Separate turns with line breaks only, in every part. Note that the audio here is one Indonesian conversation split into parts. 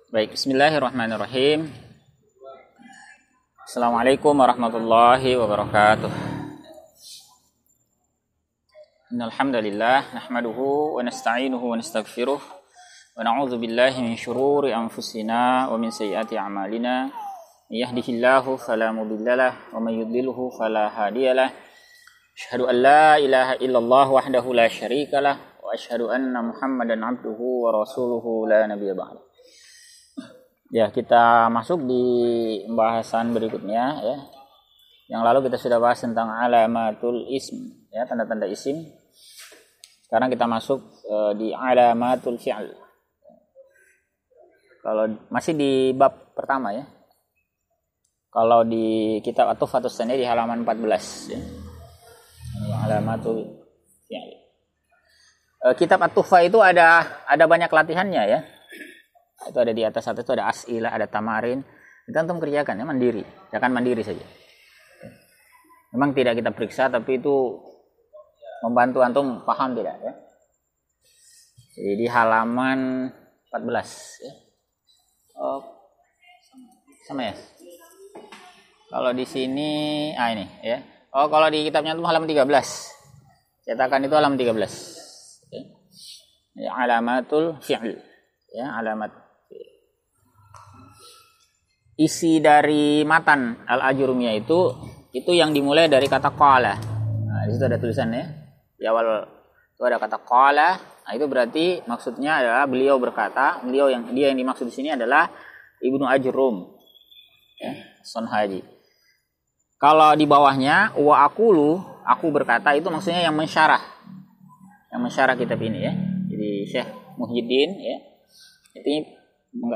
Baik, bismillahirrahmanirrahim. Assalamualaikum warahmatullahi wabarakatuh. Innal hamdalillah nahmaduhu wa nasta'inuhu wa nastaghfiruh wa na'udzu billahi min syururi anfusina wa min sayyiati a'malina. May yahdihillahu fala mudhillalah wa may yudlilhu fala hadiyalah. Asyhadu an la ilaha illallah wahdahu la syarikalah wa asyhadu anna Muhammadan 'abduhu wa rasuluhu la nabiyya ba'da. Ya, kita masuk di pembahasan berikutnya ya. Yang lalu kita sudah bahas tentang alamatul ism ya, tanda-tanda isim. Sekarang kita masuk di alamatul fi'l. Kalau masih di bab pertama ya. Kalau di kitab At-Tuhfatus Tsaniyah di halaman 14 ya. Ini alamatul fi'l. Kitab At-Tuhfa itu ada banyak latihannya ya. Itu ada di atas itu ada as'ilah, ada tamarin. Itu antum kerjakan ya mandiri. Jangan mandiri saja. Memang tidak kita periksa, tapi itu membantu antum paham tidak ya. Jadi di halaman 14 ya. Oh, sama ya. Kalau di sini ini ya. Oh, kalau di kitabnya itu halaman 13. Cetakan itu halaman 13. Ya. Ya, alamatul fi'l. Ya, alamat isi dari matan al-ajurumiyah itu yang dimulai dari kata qala. Nah, di situ ada tulisannya. Di awal itu ada kata qala. Nah, itu berarti maksudnya adalah beliau berkata, dia yang dimaksud di sini adalah Ibnu Ajrum. Ya, Sonhaji. Kalau di bawahnya wa aqulu, aku berkata, itu maksudnya yang mensyarah. Yang mensyarah kitab ini ya. Jadi Syekh Muhyiddin ya. Ini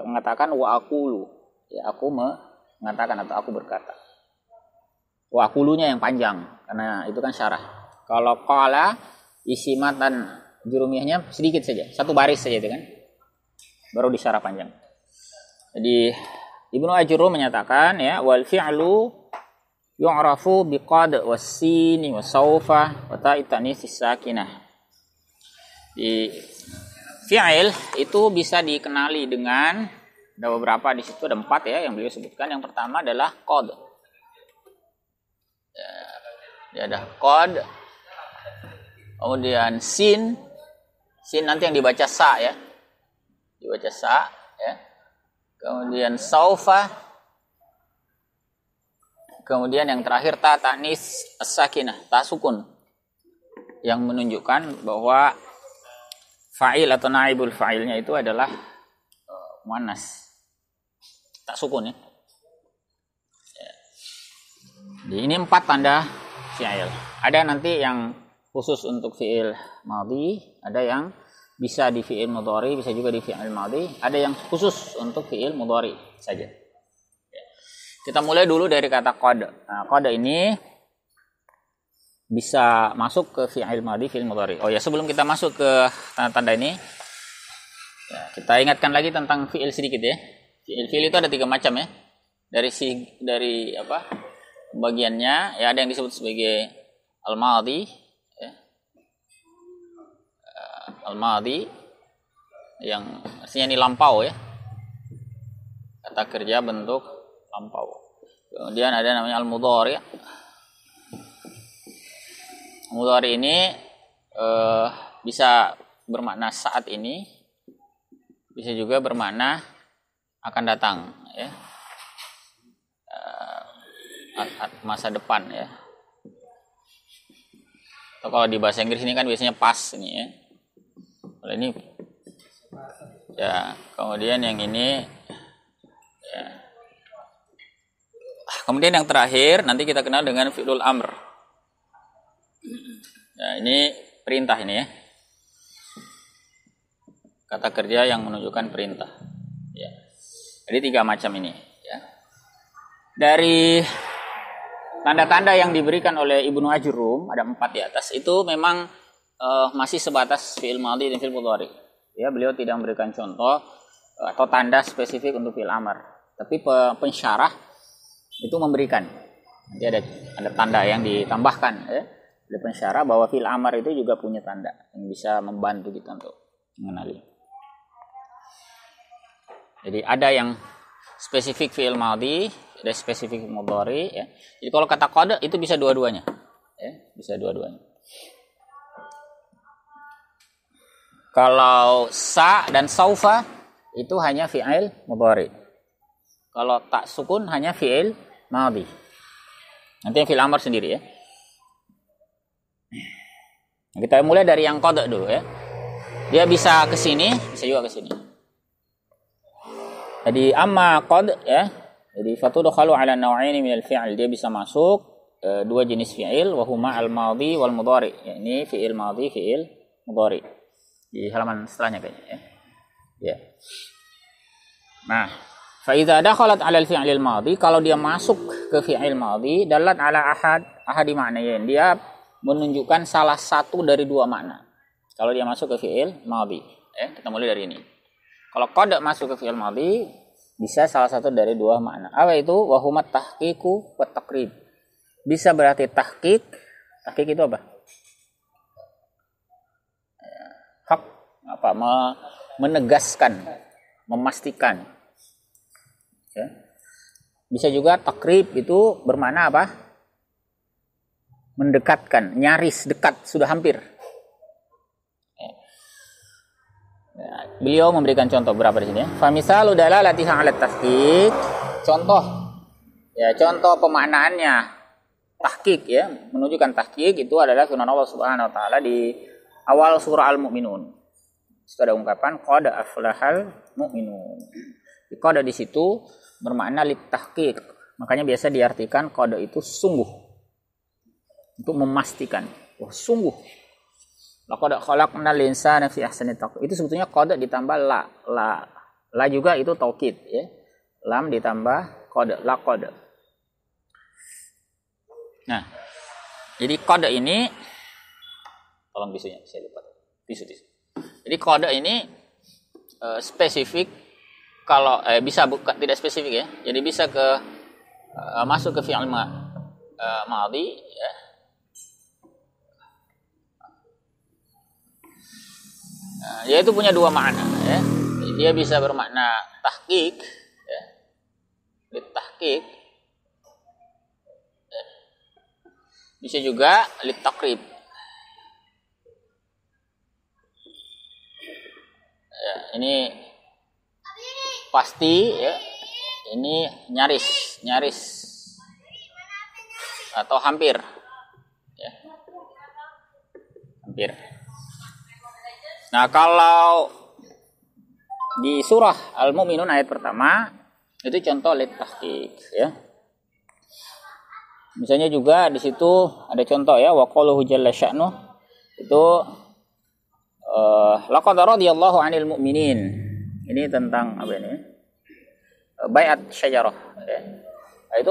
mengatakan wa aqulu. Ya, aku mengatakan atau aku berkata. Wa aqulunya yang panjang karena itu kan syarah. Kalau qala isi matan jurumiyahnya sedikit saja, satu baris saja itu kan. Baru disyarah panjang. Jadi Ibnu Ajurrum menyatakan ya wal fi'lu yu'rafu biqad was-sin wa sawfa wa ta'i ta'nis sakinah. Di fi'il itu bisa dikenali dengan ada beberapa di situ, ada 4 ya yang beliau sebutkan. Yang pertama adalah qad. Ya, ada qad. Kemudian sin nanti yang dibaca sa ya. Dibaca sa ya. Kemudian saufa. Kemudian yang terakhir ta ta'nis as-sakinah, ta sukun. Yang menunjukkan bahwa fa'il atau naibul fa'ilnya itu adalah muannas. Tak sukun ya. Jadi ini 4 tanda fi'il. Ada nanti yang khusus untuk fi'il madhi, ada yang bisa di fi'il mudhari, bisa juga di fi'il madhi, ada yang khusus untuk fi'il mudhari saja. Kita mulai dulu dari kata qad. Nah, qad ini bisa masuk ke fi'il madhi, fi'il mudhari. Oh ya, sebelum kita masuk ke tanda-tanda ini, ya, kita ingatkan lagi tentang fi'il sedikit ya. Fi'il itu ada 3 macam ya. Dari apa? Bagiannya ya ada yang disebut sebagai al-madhi ya. Al-madhi yang artinya ini lampau ya. Kata kerja bentuk lampau. Kemudian ada namanya al-mudhari. Mudhari ini bisa bermakna saat ini, bisa juga bermakna akan datang ya, masa depan ya. Atau kalau di bahasa Inggris ini kan biasanya past ini ya. Kalau ini ya, kemudian yang ini ya. Kemudian yang terakhir nanti kita kenal dengan fi'lul amr. Ya, ini perintah ini ya. Kata kerja yang menunjukkan perintah. Ya. Jadi 3 macam ini. Ya. Dari tanda-tanda yang diberikan oleh Ibnu Ajurrum, ada 4 di atas, itu memang masih sebatas fi'il madhi dan fi'il mudhari. Ya, beliau tidak memberikan contoh atau tanda spesifik untuk fi'il amr. Tapi pensyarah itu memberikan. Nanti ada tanda yang ditambahkan. Ya. Ada pensyarah bahwa fi'il amr itu juga punya tanda yang bisa membantu kita untuk mengenali. Jadi ada yang spesifik fi'il madhi, ada spesifik mudhari ya. Jadi kalau kata qad itu bisa dua-duanya. Ya, bisa dua-duanya. Kalau sa dan saufa itu hanya fi'il mudhari. Kalau tak sukun hanya fi'il madhi. Nanti yang fi'il amr sendiri ya. Kita mulai dari yang qad dulu ya. Dia bisa ke sini, bisa juga ke sini. Jadi amma qad ya. Jadi fatudkhalu ala naw'aini min al-fi'l, dia bisa masuk dua jenis fi'il wa huma al-madhi wal mudhari. Ya, ini fi'il madhi, fi'il mudhari. Di halaman setelahnya kayaknya ya. Ya. Nah, fa idza dakhalat 'ala al-fi'l al-madhi, kalau dia masuk ke fi'il madhi dalat ala ahadi ma'nayain. Dia menunjukkan salah satu dari dua makna. Kalau dia masuk ke fi'il madhi, ya, kita mulai dari ini. Kalau qad masuk ke fi'il madhi bisa salah satu dari dua makna. Apa itu? Wa huma tahqiqu wa taqrib. Bisa berarti tahqiq. Tahqiq itu apa? Hak apa? Menegaskan, memastikan. Ya. Bisa juga takrib itu bermakna apa? Mendekatkan, nyaris dekat, sudah hampir. Ya, beliau memberikan contoh berapa di sini ya. Fa misalu dalalatiha 'ala tahqiq. Contoh ya, contoh pemaknaannya tahqiq ya, menunjukkan tahqiq itu adalah firman Allah Subhanahu wa taala di awal surah Al-Mu'minun. Itu ada ungkapan qad aflahal mu'minun. Qad di situ bermakna lit tahqiq. Makanya biasa diartikan qad itu sungguh. Untuk memastikan. Oh, sungguh. Laqad khalaqnal insana fi ahsani taqwim. Itu sebetulnya qad ditambah la. La juga itu taukid ya. Lam ditambah qad, laqad. Nah, jadi qad ini tolong bisunya, saya lupa. Tisu. Jadi qad ini spesifik kalau bisa bukan tidak spesifik ya. Jadi bisa ke masuk ke fi'il madhi ya. Nah, dia itu punya dua makna ya. Dia bisa bermakna tahqiq ya. Litahqiq ya. Bisa juga litaqrib ya. Ini pasti ya. Ini nyaris atau hampir ya. Hampir. Nah, kalau di surah Al-Mu'minun ayat pertama itu contoh litahqiq ya. Misalnya juga di situ ada contoh ya, wa qaluhu jalla sya'nuh itu laqad radiyallahu 'anil mu'minin. Ini tentang apa ini? Bai'at syajarah ya. Nah, itu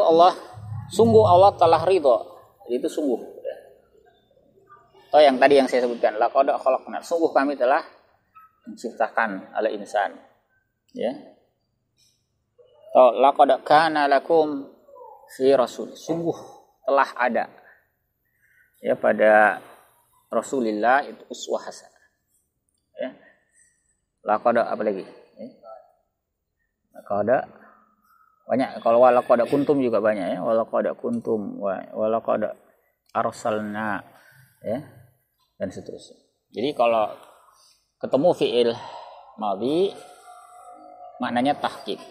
sungguh Allah telah ridha. Itu sungguh. Oh, yang tadi yang saya sebutkan, laqad khalaqna, sungguh kami telah menciptakan al-insan. Ya. Oh, laqad kana lakum fi rasul, sungguh telah ada ya pada Rasulillah itu uswah hasanah. Ya. Laqad apa lagi? Ya. Laqad banyak, kalau walaqad kuntum juga banyak ya, walaqad kuntum walaqad arsalna ya. Dan seterusnya. Jadi kalau ketemu fi'il madhi maknanya tahqiq.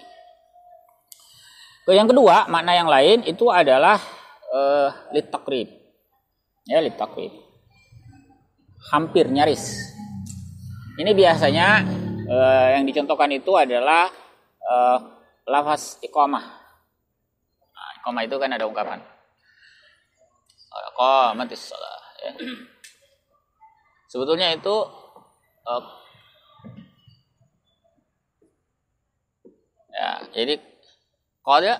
Yang kedua, makna yang lain itu adalah litaqrib. Ya, litaqrib. Hampir, nyaris. Ini biasanya yang dicontohkan itu adalah lafaz iqamah. Nah, iqamah itu kan ada ungkapan. Qamatis shalah ya. Sebetulnya itu ya, jadi qad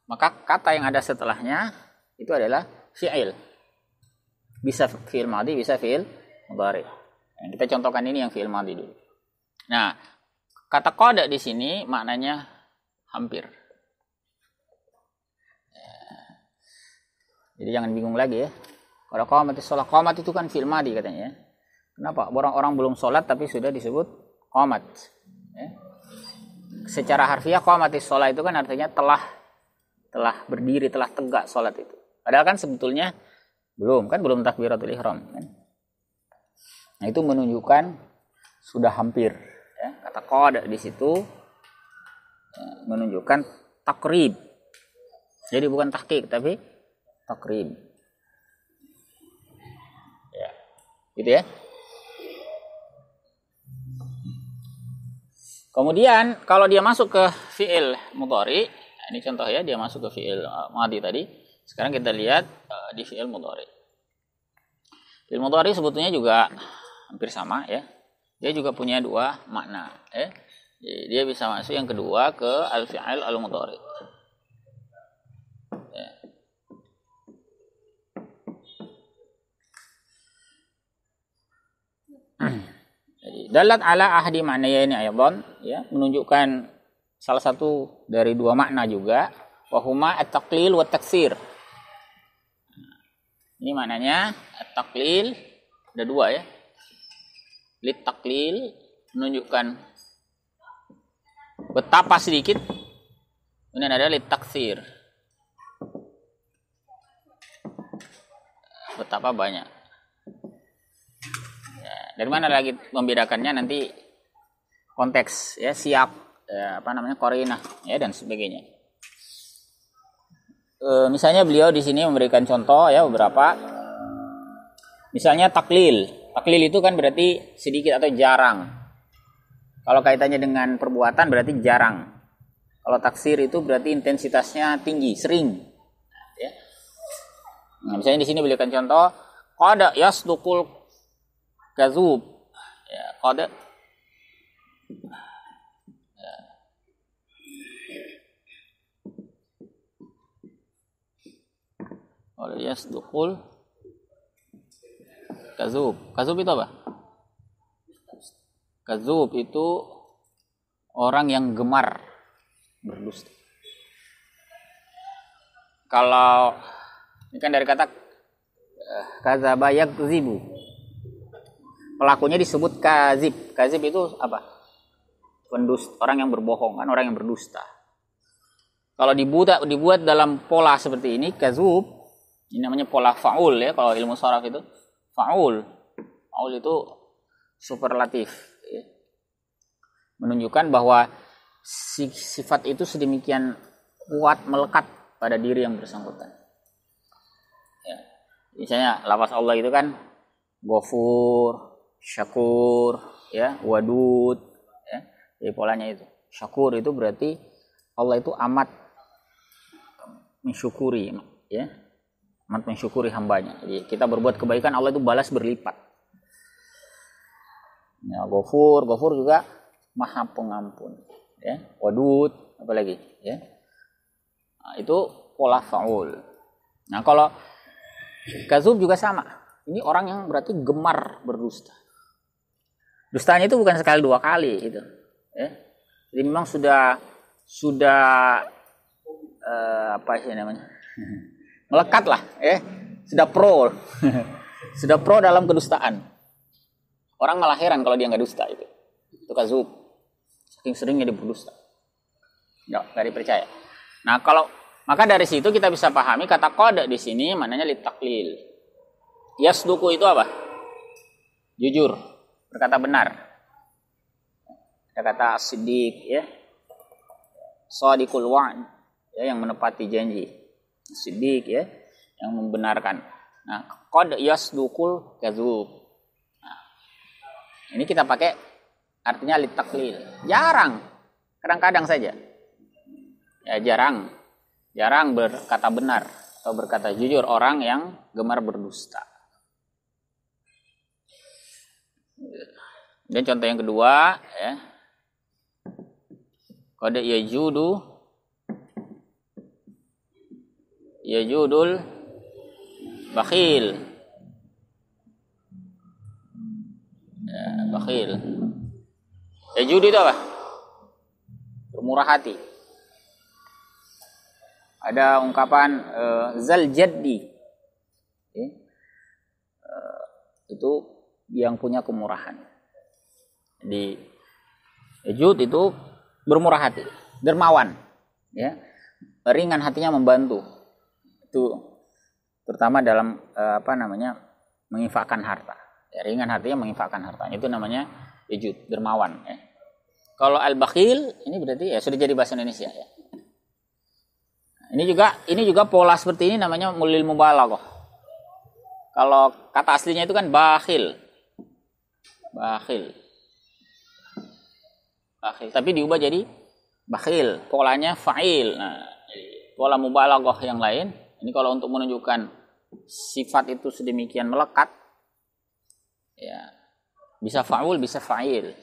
maka kata yang ada setelahnya itu adalah fi'il. Bisa fi'il madhi, bisa fi'il mudhari. Yang kita contohkan ini yang fi'il madhi dulu. Nah, kata qad di sini maknanya hampir. Ya. Jadi jangan bingung lagi ya. Kalau qamatis shalah, qamat itu kan fi'il madhi katanya ya. Kenapa? Orang-orang belum sholat tapi sudah disebut qamat. Ya. secara harfiah qamatis shalah itu kan artinya telah berdiri, telah tegak salat itu. Padahal kan sebetulnya belum takbiratul ihram kan. Nah, itu menunjukkan sudah hampir ya. Kata qad di situ ya, menunjukkan takrib. Jadi bukan tahqiq tapi takrib. Ya. Gitu ya. Kemudian kalau dia masuk ke fi'il mudhari, ini contoh ya, dia masuk ke fi'il madhi tadi. Sekarang kita lihat di fi'il mudhari. Fi'il mudhari sebetulnya juga hampir sama ya. Dia juga punya dua makna ya. Jadi dia bisa masuk yang kedua ke al-fi'il al-mudhari. Ya. Jadi dalat ala ahdi maknanya ini aydan ya, menunjukkan salah satu dari dua makna juga, wahuma at-taqlil wa taksir. Ini maknanya at-taqlil ada dua ya. Lit taqlil menunjukkan betapa sedikit. Kemudian ada lit taksir. Betapa banyak. Ya, dari mana lagi membedakannya nanti konteks ya, siap ya, qarinah ya dan sebagainya. Misalnya beliau di sini memberikan contoh ya beberapa. Misalnya taklil. Taklil itu kan berarti sedikit atau jarang. Kalau kaitannya dengan perbuatan berarti jarang. Kalau taksir itu berarti intensitasnya tinggi, sering. Ya. Nah, misalnya di sini beliau kan contoh qad yasduqul kadzub. Ya, qad yasduqul kadzub. Kadzub itu apa? Kadzub itu orang yang gemar berdusta. Kalau ini kan dari kata kadzaba yakzibu. Pelakunya disebut kazib. Kazib itu apa? Pendusta, orang yang berbohong kan, orang yang berdusta. Kalau dibuat dalam pola seperti ini, kadzub, ini namanya pola fa'ul ya, kalau ilmu sharaf itu fa'ul. Fa'ul itu superlatif ya. Menunjukkan bahwa sifat itu sedemikian kuat melekat pada diri yang bersangkutan. Ya. Misalnya lafaz Allah itu kan Ghafur, Syakur, ya, Wadud, ya. Jadi polanya itu. Syakur itu berarti Allah itu amat mensyukuri, ya. Amat mensyukuri hambanya. Jadi kita berbuat kebaikan, Allah itu balas berlipat. Ya, Ghafur juga Maha Pengampun, ya. Wadud, apalagi, ya. Nah, itu pola fa'ul. Nah, kalau kadzub juga sama. Ini orang yang berarti gemar berdusta. Dustanya itu bukan sekali dua kali itu, ya. Jadi memang sudah apa sih namanya? Melekat lah, ya. Sudah pro. Sudah pro dalam kedustaan. Orang malah heran kalau dia nggak dusta itu. Itu kadzub. Saking seringnya dia berdusta. Nggak dipercaya. Nah, maka dari situ kita bisa pahami kata qad di sini maknanya litaklil. Yasduku itu apa? Jujur, berkata benar. Ada kata siddiq ya. Shadiqul wa'd ya, yang menepati janji. Siddiq ya, yang membenarkan. Nah, qad yasdukul kadzub. Nah, ini kita pakai artinya litaklil. Jarang. Kadang-kadang saja. Ya, jarang berkata benar atau berkata jujur orang yang gemar berdusta. Dan contoh yang kedua ya. Qad yajudul bakhil. Ya, bakhil. Yajud itu apa? Bermurah hati. Ada ungkapan zal jaddi. Itu yang punya kemurahan. Jadi yajud itu bermurah hati, dermawan, ya, ringan hatinya membantu. Itu terutama dalam menginfakkan harta. Ya, ringan hatinya menginfakkan hartanya. Itu namanya ijud, dermawan. Ya. Kalau al-bakhil ini berarti ya sudah jadi bahasa Indonesia. Ya. Ini juga pola seperti ini namanya mulil mubalaghah. Kalau kata aslinya itu kan bakhil. Bakhil. Tapi diubah jadi bakhil. Polanya fa'il. Nah, pola mubalaghah yang lain. Ini kalau untuk menunjukkan sifat itu sedemikian melekat, ya bisa fa'ul, bisa fa'il.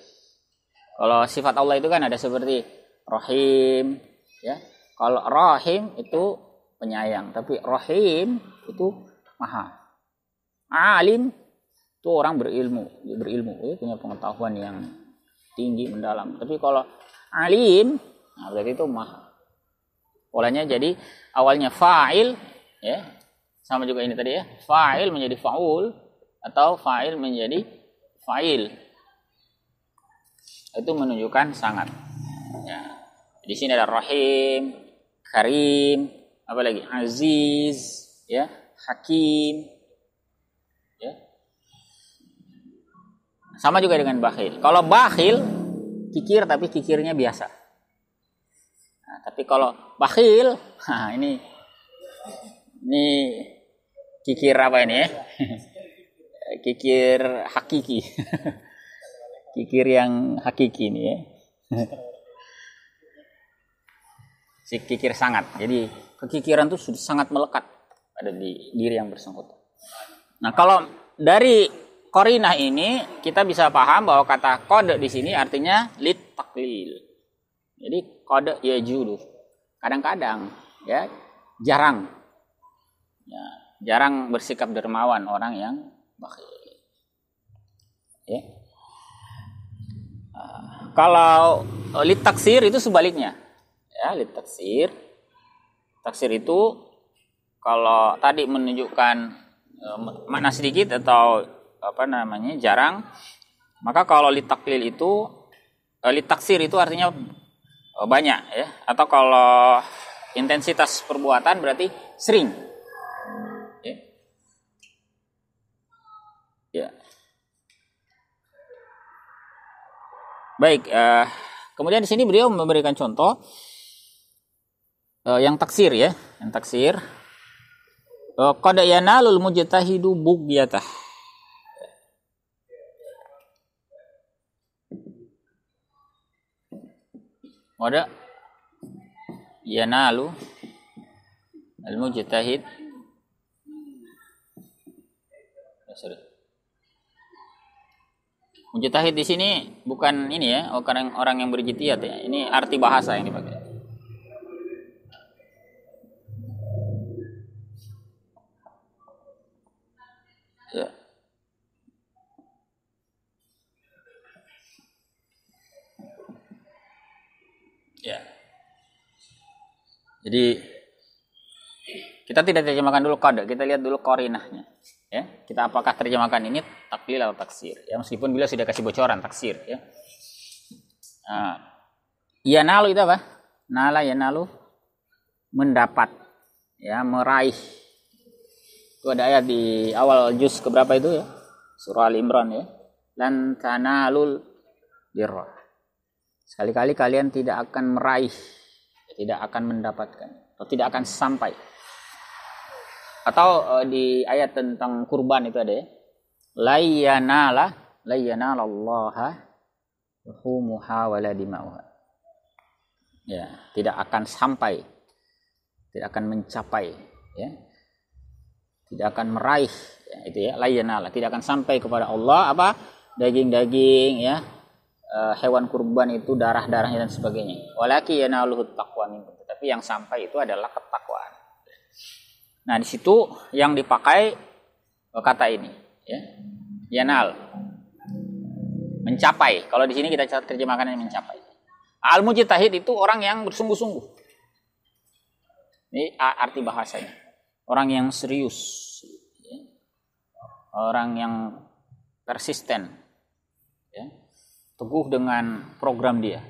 Kalau sifat Allah itu kan ada seperti rahim, ya. Kalau rahim itu penyayang, tapi rahim itu maha. Alim itu orang berilmu, ya, punya pengetahuan yang tinggi mendalam. Tapi kalau alim, nah berarti itu maha. Polanya jadi awalnya fa'il, ya. Sama juga ini tadi ya. Fa'il menjadi fa'ul atau fa'il menjadi fa'il. Itu menunjukkan sangat. Ya. Di sini ada rahim, karim, apa lagi? Aziz, ya, hakim. Ya. Sama juga dengan bakhil. Kalau bakhil kikir tapi kikirnya biasa. Nah, tapi kalau bakhil, nah ini kikir apa ini ya? Kikir hakiki. Kikir yang hakiki ini ya. Si kikir sangat. Jadi kekikiran itu sudah sangat melekat pada di diri yang bersangkutan. Nah, kalau dari qarinah ini kita bisa paham bahwa kata qad di sini artinya lit taklil. Jadi qad yajudu. Kadang-kadang ya, jarang. Ya, jarang bersikap dermawan orang yang bakhil. Ya. Kalau lit taksir itu sebaliknya. Ya, lit taksir. Taksir itu kalau tadi menunjukkan makna sedikit atau jarang, maka kalau lit taklil itu lit taksir itu artinya banyak ya, atau kalau intensitas perbuatan berarti sering. Ya. Baik, kemudian di sini beliau memberikan contoh yang taksir ya, yang taksir. Qad yanalul mujtahidu bughyatah. Qad yanalu al mujtahid. Mujtahid di sini bukan ini ya, orang yang berijtihad ya. Ini arti bahasa yang dipakai. Ya. Ya. Jadi kita tidak terjemahkan dulu qad, kita lihat dulu qarinahnya. Ya, kita apakah terjemahkan ini taklil atau taksir? Ya, meskipun beliau sudah kasih bocoran taksir ya. Yanalu itu apa? Nala yanalu mendapat, ya, meraih. Itu ada ayat di awal juz keberapa itu ya? Surah Al-Imran ya. Lan tanalul birra. Sekali-kali kalian tidak akan meraih, tidak akan mendapatkan, atau tidak akan sampai. Atau di ayat tentang kurban itu ada ya. La yanalallaha luhumuha wala dima'uha. Ya, tidak akan sampai, tidak akan mencapai ya. Tidak akan meraih ya, itu ya, la yanala, tidak akan sampai kepada Allah apa? Daging-daging ya. Hewan kurban itu darah-darahnya dan sebagainya. Walaki yanaluhut taqwa minkum. Tapi yang sampai itu adalah ketakwaan. Nah, di situ yang dipakai kata ini, ya. Yanal. Mencapai. Kalau di sini kita terjemahkan mencapai. Al-mujtahid itu orang yang bersungguh-sungguh. Ini arti bahasanya. Orang yang serius. Ya. Orang yang persisten. Ya. Teguh dengan program dia.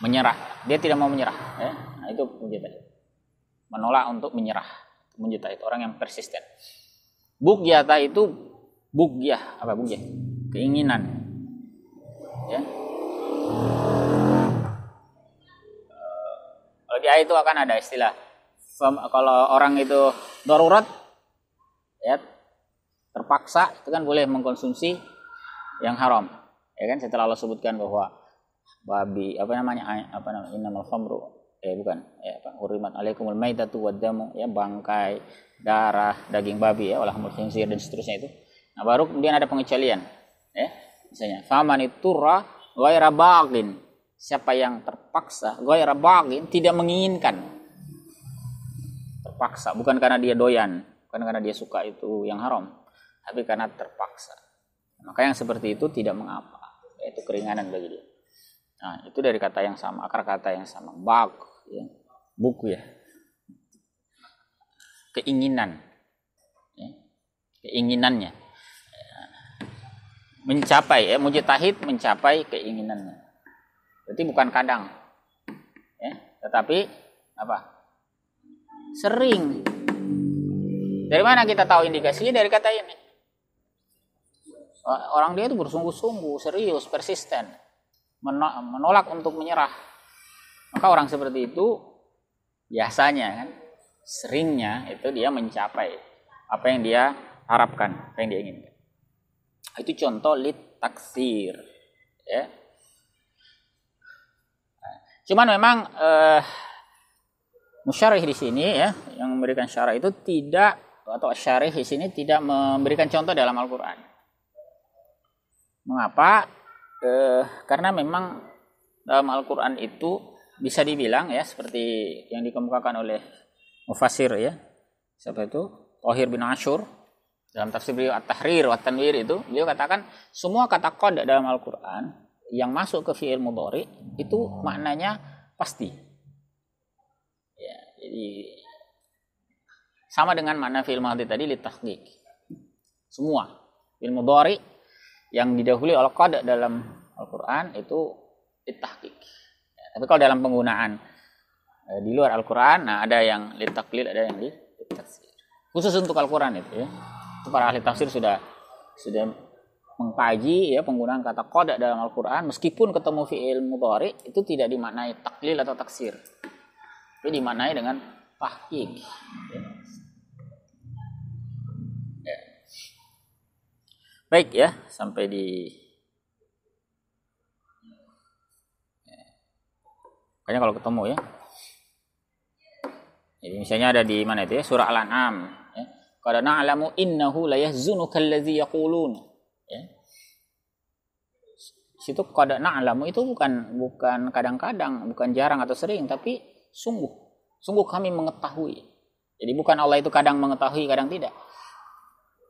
menyerah. Dia tidak mau menyerah. Ya. Nah, itu mujtahid. Menolak untuk menyerah. Mujtahid orang yang persisten. Bugyata itu bugyah, apa bugyah? Keinginan. Ya. Kalau di ayat itu akan ada istilah. Kalau orang itu darurat, ya, terpaksa, itu kan boleh mengkonsumsi yang haram. Ya kan, setelah Allah sebutkan bahwa babi, innamal khamru, hurimat alaikumul maitatu waddamu, ya, bangkai, darah, daging babi, ya, walahmul khinzir dan seterusnya itu. Nah, baru kemudian ada pengecualian, ya. Misalnya, faman iturra ghaira baghin, siapa yang terpaksa, ghaira baghin, tidak menginginkan. Terpaksa, bukan karena dia doyan, bukan karena dia suka itu yang haram, tapi karena terpaksa. Maka yang seperti itu tidak mengapa, yaitu keringanan bagi dia. Nah, itu dari kata yang sama, akar kata yang sama, bag, ya, buku, ya, keinginan, ya, keinginannya, ya. Mencapai, ya, mujtahid mencapai keinginannya. Berarti bukan kadang, ya, tetapi apa? Sering. Dari mana kita tahu indikasinya? Dari kata ini. Orang dia itu bersungguh-sungguh, serius, persisten, menolak untuk menyerah. Maka orang seperti itu biasanya kan, seringnya itu dia mencapai apa yang dia harapkan, apa yang dia inginkan. Itu contoh lit taksir, ya. Cuman memang musyarih di sini, ya, yang memberikan syarah itu tidak, atau syarih di sini tidak memberikan contoh dalam Al-Qur'an. Mengapa? Karena memang dalam Al-Qur'an itu bisa dibilang, ya, seperti yang dikemukakan oleh mufassir, ya. Siapa itu? Thahir bin Ashur dalam tafsir beliau At-Tahrir wa Tanwir itu, beliau katakan semua kata qad dalam Al-Qur'an yang masuk ke fi'il mudhari itu maknanya pasti. Jadi sama dengan makna fi'il madhi tadi litahqiq. Semua fi'il mudhari yang didahului oleh qad dalam Al-Qur'an itu litahqiq. Ya, tapi kalau dalam penggunaan di luar Al-Qur'an, nah ada yang litaqlil, ada yang litafsir. Khusus untuk Al-Qur'an itu, ya. Itu para ahli tafsir sudah mengkaji, ya, penggunaan kata qad dalam Al-Qur'an meskipun ketemu fi'il mudhari itu tidak dimaknai taklil atau taksir. Itu dimaknai dengan tahqiq. Ya. Baik, ya, sampai di kayaknya kalau ketemu, ya. Jadi misalnya ada di mana itu, ya, surah Al-An'am, ya. Qad na'lamu innahu la yahzunuka allazi yaqulun. Ya. Situ qad na'lamu itu bukan kadang-kadang, bukan jarang atau sering, tapi sungguh kami mengetahui. Jadi bukan Allah itu kadang mengetahui, kadang tidak.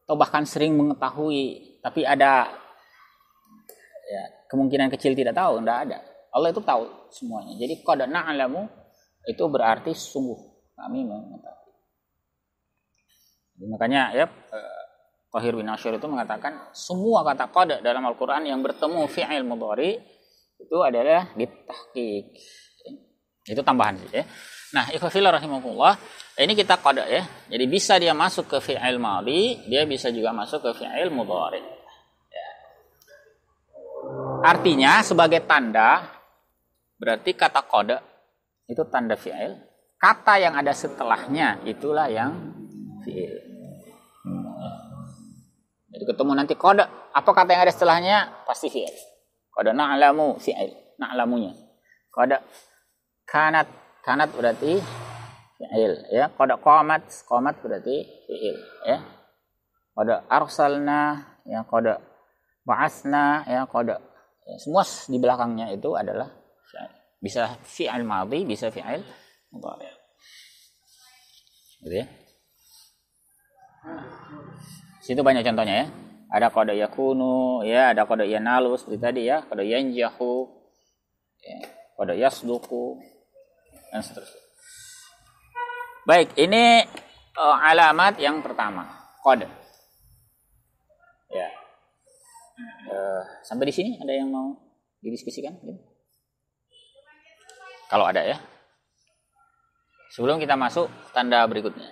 Atau bahkan sering mengetahui, tapi ada, ya, kemungkinan kecil tidak tahu, tidak ada. Allah itu tahu semuanya. Jadi qad na'lamu itu berarti sungguh kami mengetahui. Jadi makanya, ya, Thahir bin Ashur itu mengatakan semua kata qad dalam Al-Qur'an yang bertemu fi'il mudhari itu adalah ditahqiq. Itu tambahan sih, ya. Nah, ikhwafillah rahimahullah, ini kita qada, ya. Jadi bisa dia masuk ke fi'il madhi, dia bisa juga masuk ke fi'il mudhari. Ya. Artinya sebagai tanda, berarti kata qada itu tanda fi'il, kata yang ada setelahnya itulah yang fi'il. Jadi ketemu nanti qada, apa kata yang ada setelahnya? Pasti fi'il. Qada na'lamu fi'il, na'lamunya. Qada kanat berarti fi'il, ya. Qad qamat berarti fi'il, ya. Qad arsalna, ya, qad ba'atsna, ya, qad, ya, semua di belakangnya itu adalah fi'il. Bisa fi'il madhi, bisa fi'il mudhari. Gitu, ya. Situ banyak contohnya, ya. Ada qad yakunu, ya, ada qad yanalu seperti tadi, ya, qad yanjahu, ya, qad yasduqu, dan seterusnya. Baik, ini alamat yang pertama, qad. Ya. Sampai di sini ada yang mau didiskusikan? Kalau ada ya. Sebelum kita masuk tanda berikutnya.